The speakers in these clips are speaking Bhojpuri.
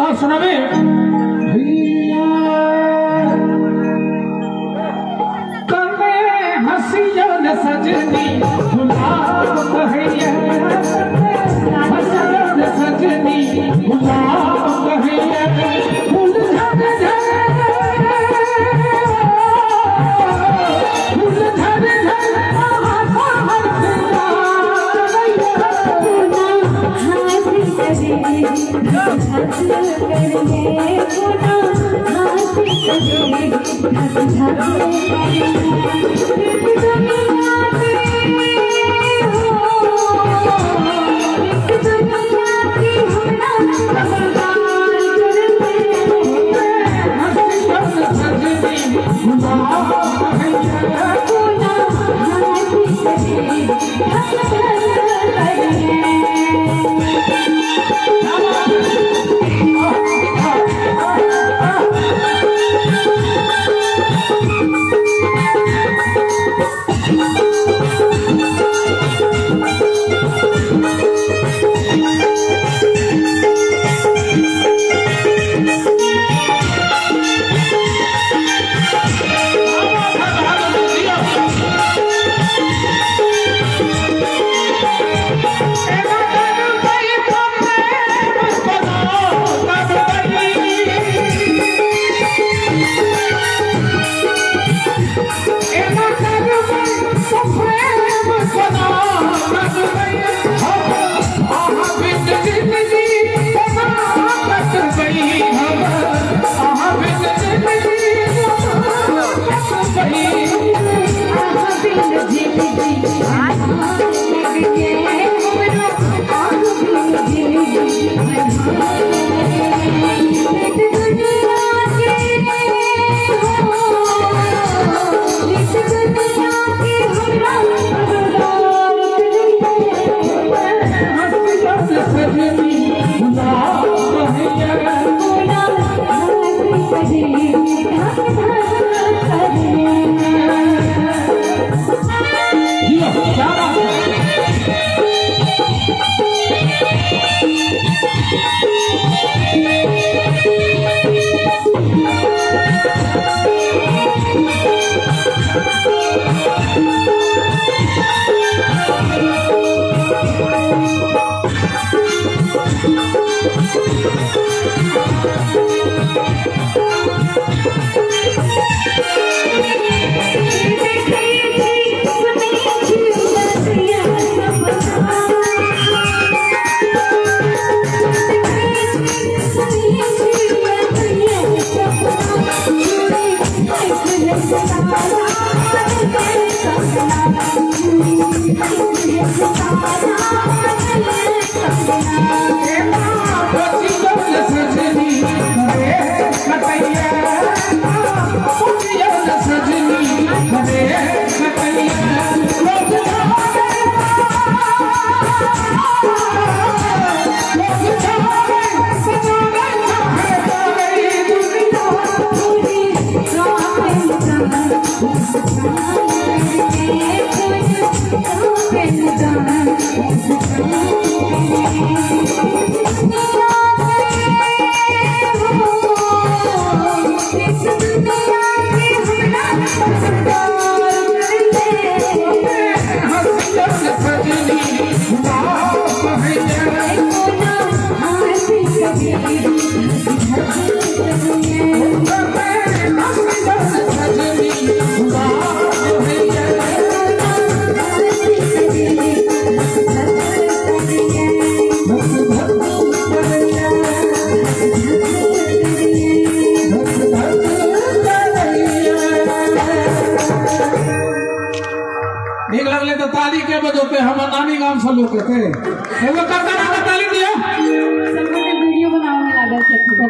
और सुनाबे कमे हसियो न सजनी गुलाब कहिए हसियो न सजनी गुलाब कहिए फूल झड़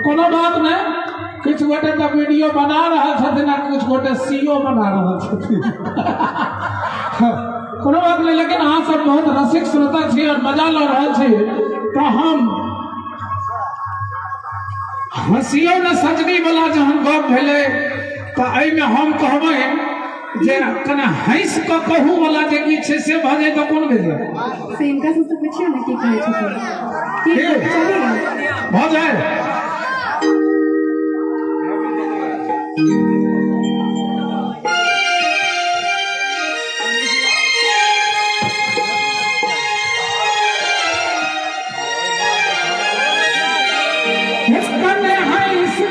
कोनो बात नहीं कुछ गोटे तो वीडियो बना रहा था कुछ गोटे सीओ बना रहा कोनो बात नहीं लेकिन अहाँ सब बहुत रसिक श्रोता छी और मजा ल रहा छी तो हम हंसियो न सजनी वाला जहन गप भेले तो एमे हम कहबै जे कने हंस क कहू वाला जे की छे से भ जाय तो कोन भेजे से इनका से तो पूछियो ना की कहै छै भ जाय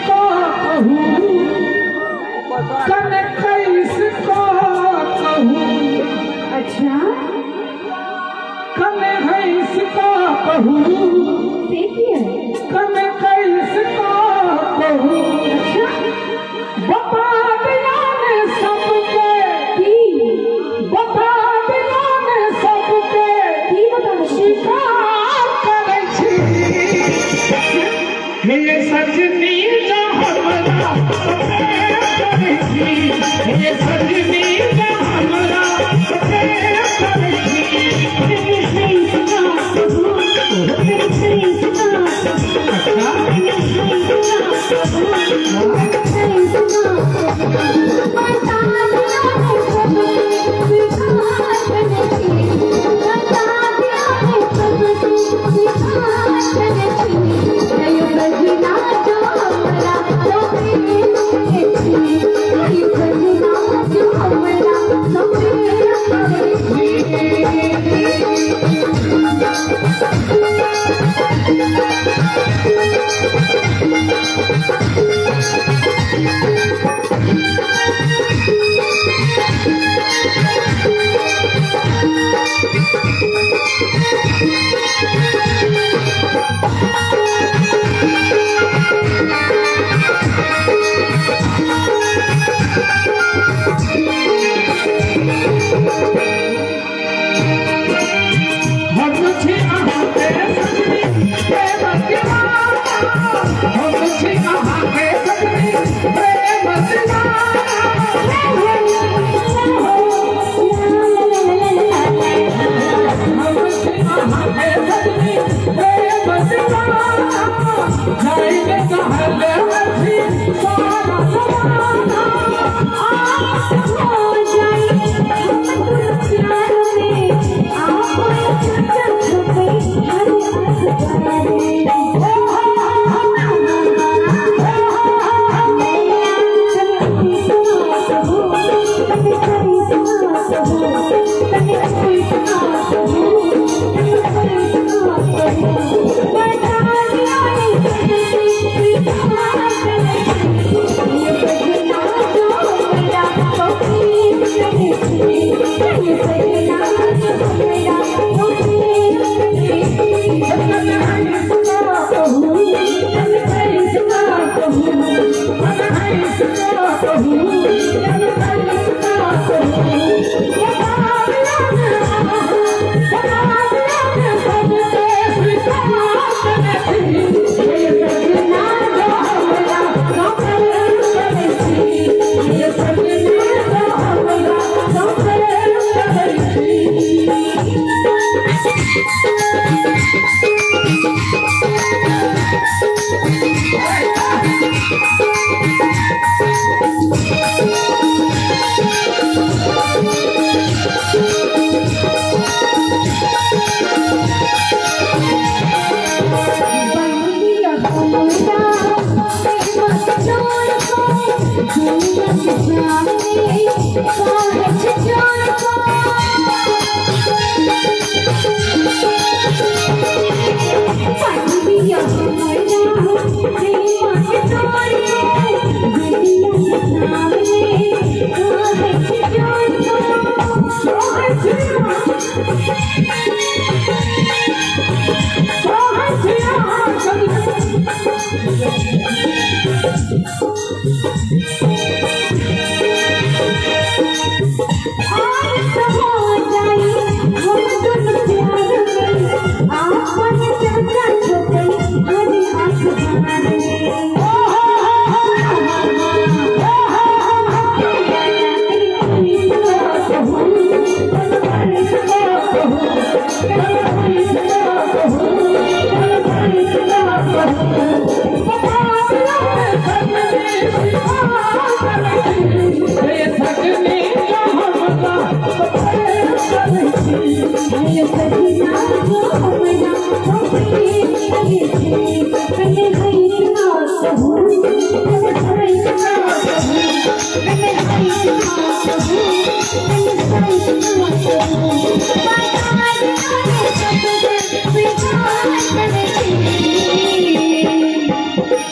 को कहूँ कने कैसको कहूँ अच्छा कने कैसको कहूँ देखिए कने कैसको कहूँ अच्छा बता दिया ने सबके बता दिया ने सबके की बता स्वीकार करे छी हे सजनी जो हमरा प्रेम करे छी हे सजनी जो हमरा प्रेम करे छी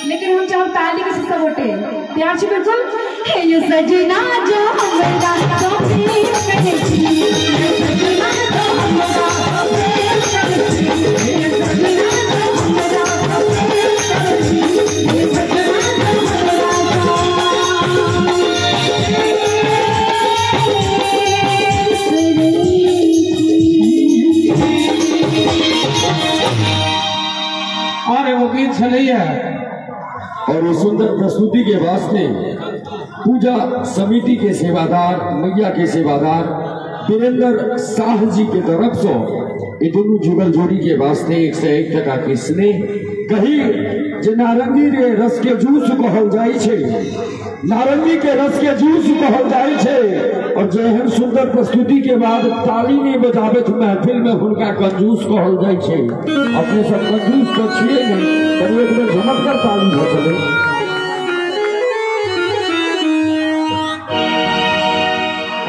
लेकिन हम चाहो ताली के सब गोटे तैयार छी बिल्कुल हे ये सजना जो हमरा कभी कहे छी ये सजना जो हमरा कभी कहे छी ये सजना जो हमरा कभी कहे छी ये सजना जो हमरा और एगो गीत छलैया और इस सुंदर प्रस्तुति के वास्ते पूजा समिति के सेवादार मैया के सेवादार वीरेंद्र शाह जी के तरफ से ये दोनों जुगल जोड़ी के वास्ते 101 टका के स्नेह कही जे नारंगी रे रस के जूस कहल जाई छे, नारंगी के रस के जूस कहल जाई छे। और जेहन सुंदर प्रस्तुति के बाद ताली नहीं बजाबे तो महफिल में हुनका कंजूस कहल जाई छे। अपने सब कंजूस तो छिए नहीं, पर एक बेर झमक कर ताली हो चले।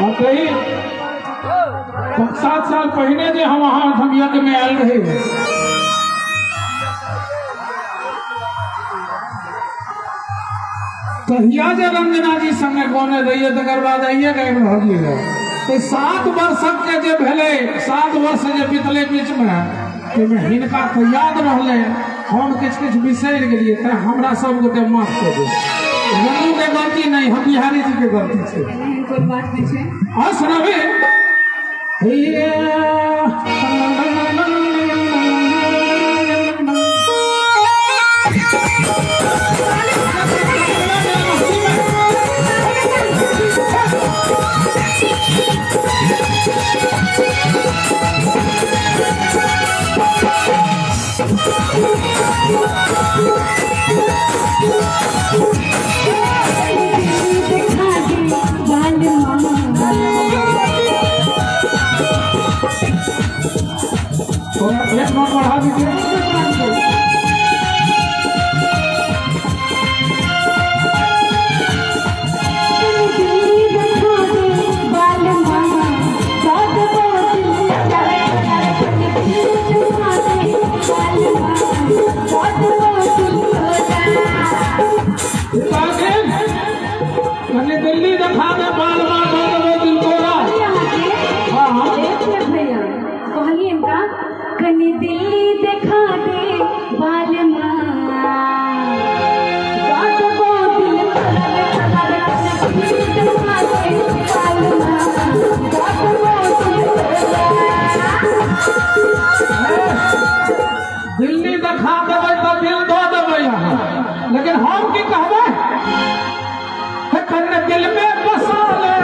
और कही 7 साल पहले जो हम वहां हम यज्ञ में आए रहे कहिया जे रंजना जी संगे गाने रहिए तकर बाद आइए गए रहलिए तो 7 वर्षक के जे भेले 7 वर्ष जे बीतले बीच में हिनका तो याद रहले हम किछ बिसर गेलिए त हमरा सब गोटे माफ कर दे। नन्नू के गलती नहीं, हम बिहारी जी के गलती छे। कोई बात नहीं छे। हाँ सुनाबे एक नोट बढ़ा दीजिए। दिल्ली दिखा दे बाल दिल तोरा। कहलिए इनका कनी दिल्ली दिखा दे बाल दिल्ली दिखा देवे तो दिल दो देवे यहाँ, लेकिन हम की कहबे कन्ने दिल में बसा ले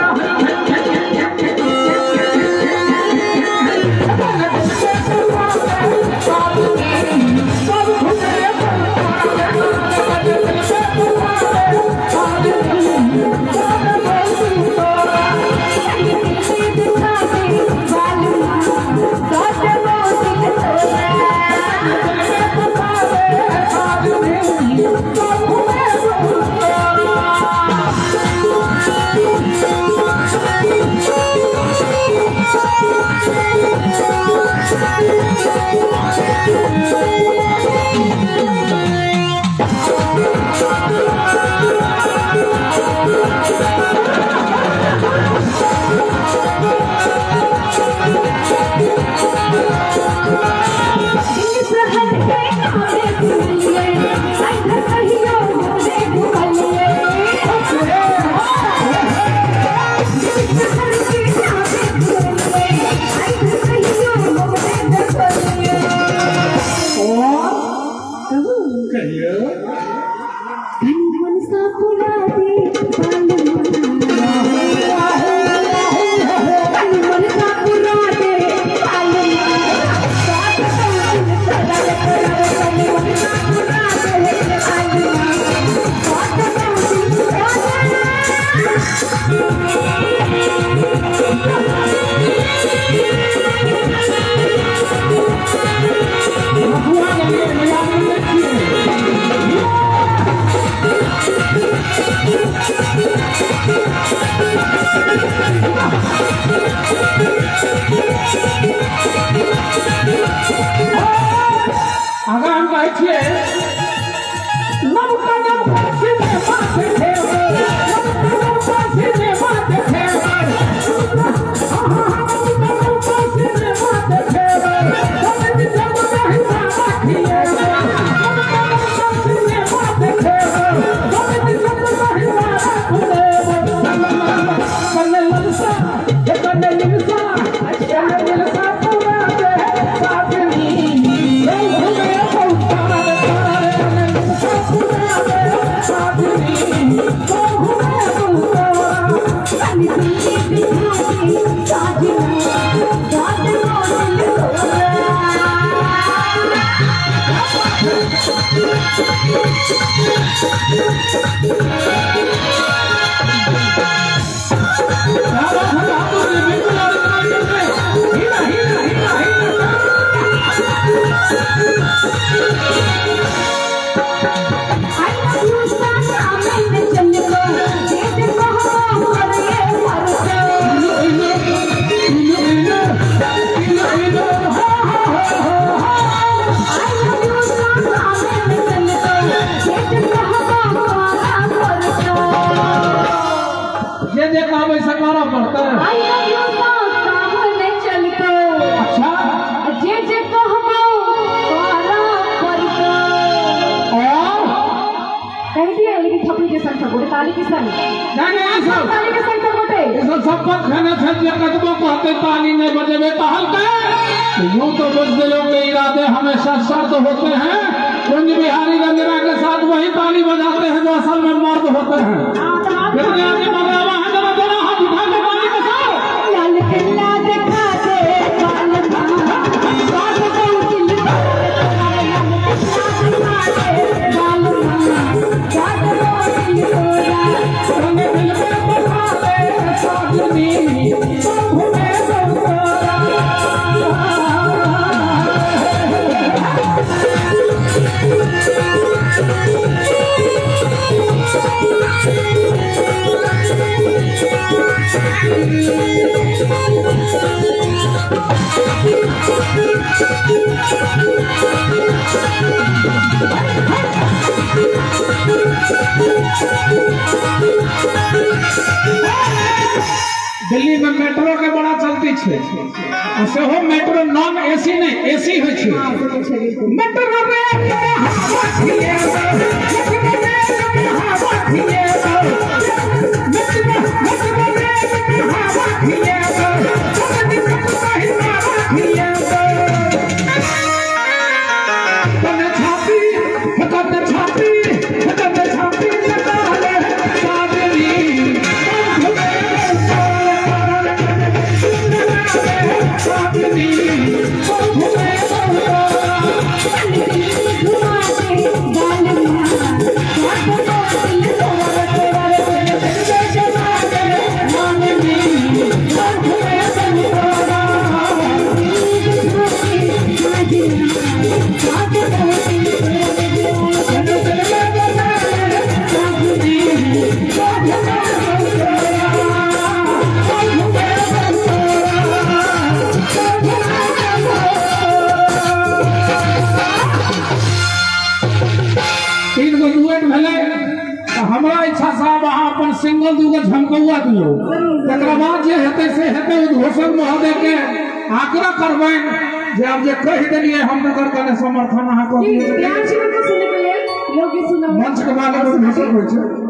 अगर हम कहै छियै नौका ताली के संग ताली नहीं बजेबे तो हल्का यूं तो बुजदिलों के इरादे हमेशा शर्त होते हैं। कुंज बिहारी रंजना के साथ वही ताली बजाते हैं जो असल में मर्द होते हैं। हाथ उठा के ताली बजाओ। लाल किला दिखा दे दिल्ली में मेट्रो के बड़ा चलती छे से हो मेट्रो नॉन एसी नहीं एसी हो छे मेट्रो में हमारा इच्छा साहब वहाँ अपन सिंगल दूगो झमकौआ दियो तकर बाद जे हेतै से हेतै उद्घोषण महोदय के आग्रह करबैन जे अब जे कह देलिए हम नगर कने समर्थन अहाँ को मंच के माध्यम से घोषण होइ छै।